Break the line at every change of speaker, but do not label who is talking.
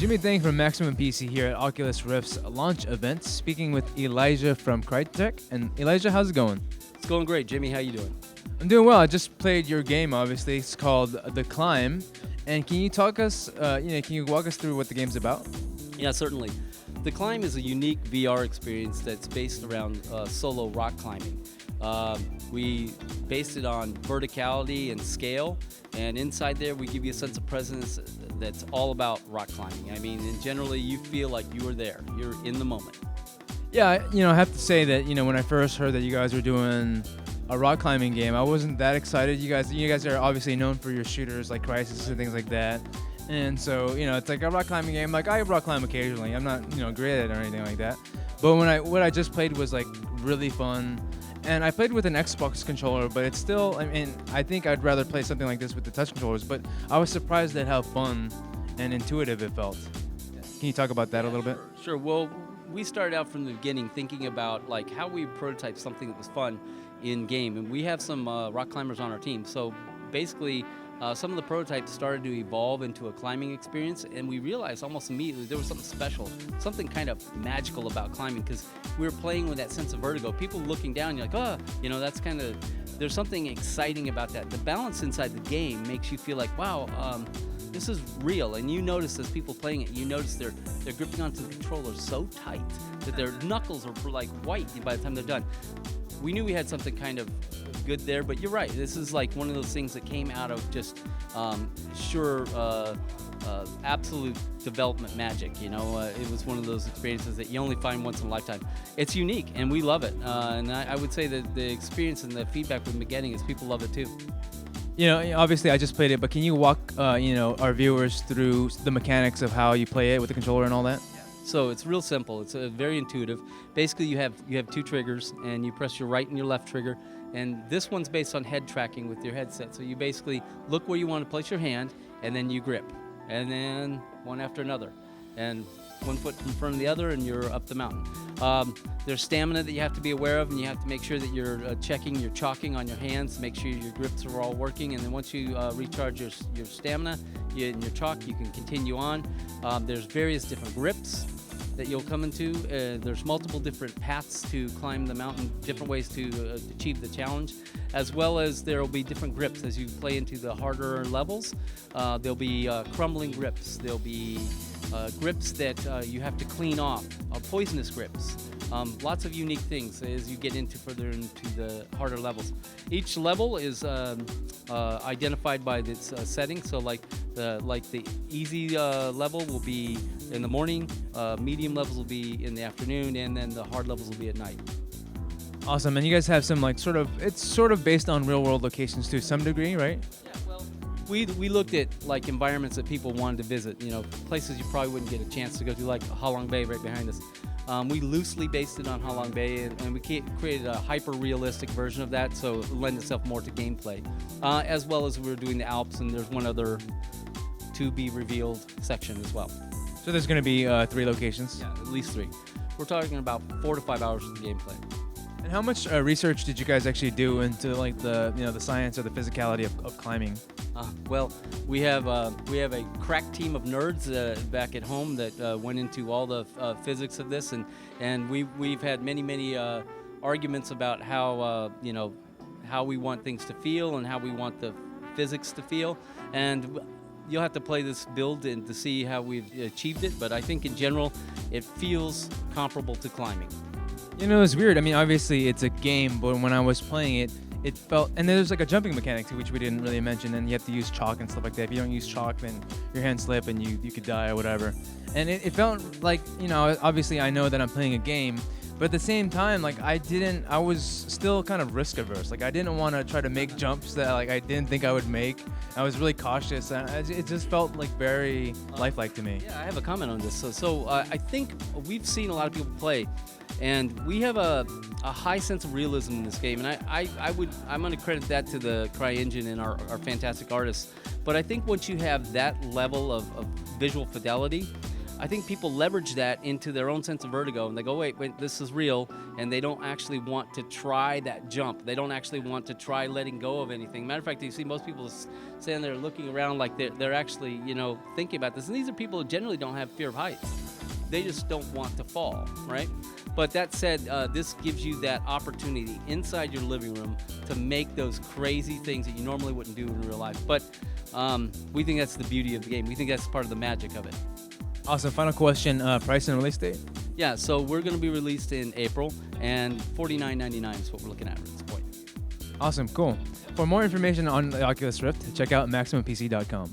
Jimmy Thang from Maximum PC here at Oculus Rift's launch event, speaking with Elijah from Crytek. And Elijah, how's it going?
It's going great. Jimmy, how you doing?
I'm doing well. I just played your game, obviously. It's called The Climb. And can you walk us through what the game's about?
Yeah, certainly. The Climb is a unique VR experience that's based around solo rock climbing. We based it on verticality and scale, and inside there we give you a sense of presence that's all about rock climbing. I mean, and generally you feel like you are there. You're in the moment.
Yeah, I have to say that, when I first heard that you guys were doing a rock climbing game, I wasn't that excited. You guys are obviously known for your shooters like Crysis and things like that. And so, it's like a rock climbing game. Like, I rock climb occasionally. I'm not, great at it or anything like that. But what I just played was like really fun. And I played with an Xbox controller, but it's still, I think I'd rather play something like this with the touch controllers, but I was surprised at how fun and intuitive it felt. Can you talk about that a little bit?
Sure. Well, we started out from the beginning thinking about like how we prototype something that was fun in game, and we have some rock climbers on our team. So basically, some of the prototypes started to evolve into a climbing experience, and we realized almost immediately there was something special, something kind of magical about climbing, because we were playing with that sense of vertigo. People looking down, you're like, that's kind of, there's something exciting about that. The balance inside the game makes you feel like, wow, this is real. And you notice as people playing it, you notice they're gripping onto the controller so tight that their knuckles are like white by the time they're done. We knew we had something kind of good there, but you're right. This is like one of those things that came out of just absolute development magic. It was one of those experiences that you only find once in a lifetime. It's unique, and we love it. And I would say that the experience and the feedback we've been getting is people love it too.
Obviously I just played it, but can you walk, our viewers through the mechanics of how you play it with the controller and all that?
So it's real simple. It's very intuitive. Basically, you have two triggers, and you press your right and your left trigger. And this one's based on head tracking with your headset. So you basically look where you want to place your hand, and then you grip, and then one after another, and one foot in front of the other, and you're up the mountain. There's stamina that you have to be aware of, and you have to make sure that you're you're chalking on your hands to make sure your grips are all working. And then once you recharge your stamina and your chalk, you can continue on. There's various different grips that you'll come into. There's multiple different paths to climb the mountain, different ways to achieve the challenge, as well as there will be different grips as you play into the harder levels. There'll be crumbling grips. There'll be grips that you have to clean off, poisonous grips. Lots of unique things as you get further into the harder levels. Each level is identified by its setting. So like the easy level will be in the morning, medium levels will be in the afternoon, and then the hard levels will be at night.
Awesome. And you guys have some it's sort of based on real world locations to some degree, right?
Yeah, well, we looked at like environments that people wanted to visit, places you probably wouldn't get a chance to go to, like Halong Bay right behind us. We loosely based it on Halong Bay, and we created a hyper-realistic version of that, so it lends itself more to gameplay. As well as we were doing the Alps, and there's one other to-be-revealed section as well.
So there's going to be 3 locations?
Yeah, at least 3. We're talking about 4 to 5 hours of gameplay.
And how much research did you guys actually do into like the science or the physicality of climbing?
Well, we have a crack team of nerds back at home that went into all the physics of this, and we've had many arguments about how how we want things to feel and how we want the physics to feel, and you'll have to play this build and to see how we've achieved it. But I think in general, it feels comparable to climbing.
It's weird. I mean, obviously it's a game, but when I was playing it, it felt, and there's like a jumping mechanic too, which we didn't really mention, and you have to use chalk and stuff like that. If you don't use chalk, then your hands slip and you could die or whatever. And it felt like, obviously I know that I'm playing a game, but at the same time, like I was still kind of risk averse. Like I didn't want to try to make jumps that like I didn't think I would make. I was really cautious, and it just felt like very lifelike to me.
Yeah, I have a comment on this. So I think we've seen a lot of people play, and we have a high sense of realism in this game, and I'm going to credit that to the CryEngine and our fantastic artists. But I think once you have that level of visual fidelity, I think people leverage that into their own sense of vertigo, and they go, wait, this is real, and they don't actually want to try that jump. They don't actually want to try letting go of anything. Matter of fact, you see most people standing there looking around like they're actually, thinking about this. And these are people who generally don't have fear of heights. They just don't want to fall, right? But that said, this gives you that opportunity inside your living room to make those crazy things that you normally wouldn't do in real life. But we think that's the beauty of the game. We think that's part of the magic of it.
Awesome. Final question, price and release date?
Yeah, so we're going to be released in April, and $49.99 is what we're looking at this point.
Awesome. Cool. For more information on the Oculus Rift, check out MaximumPC.com.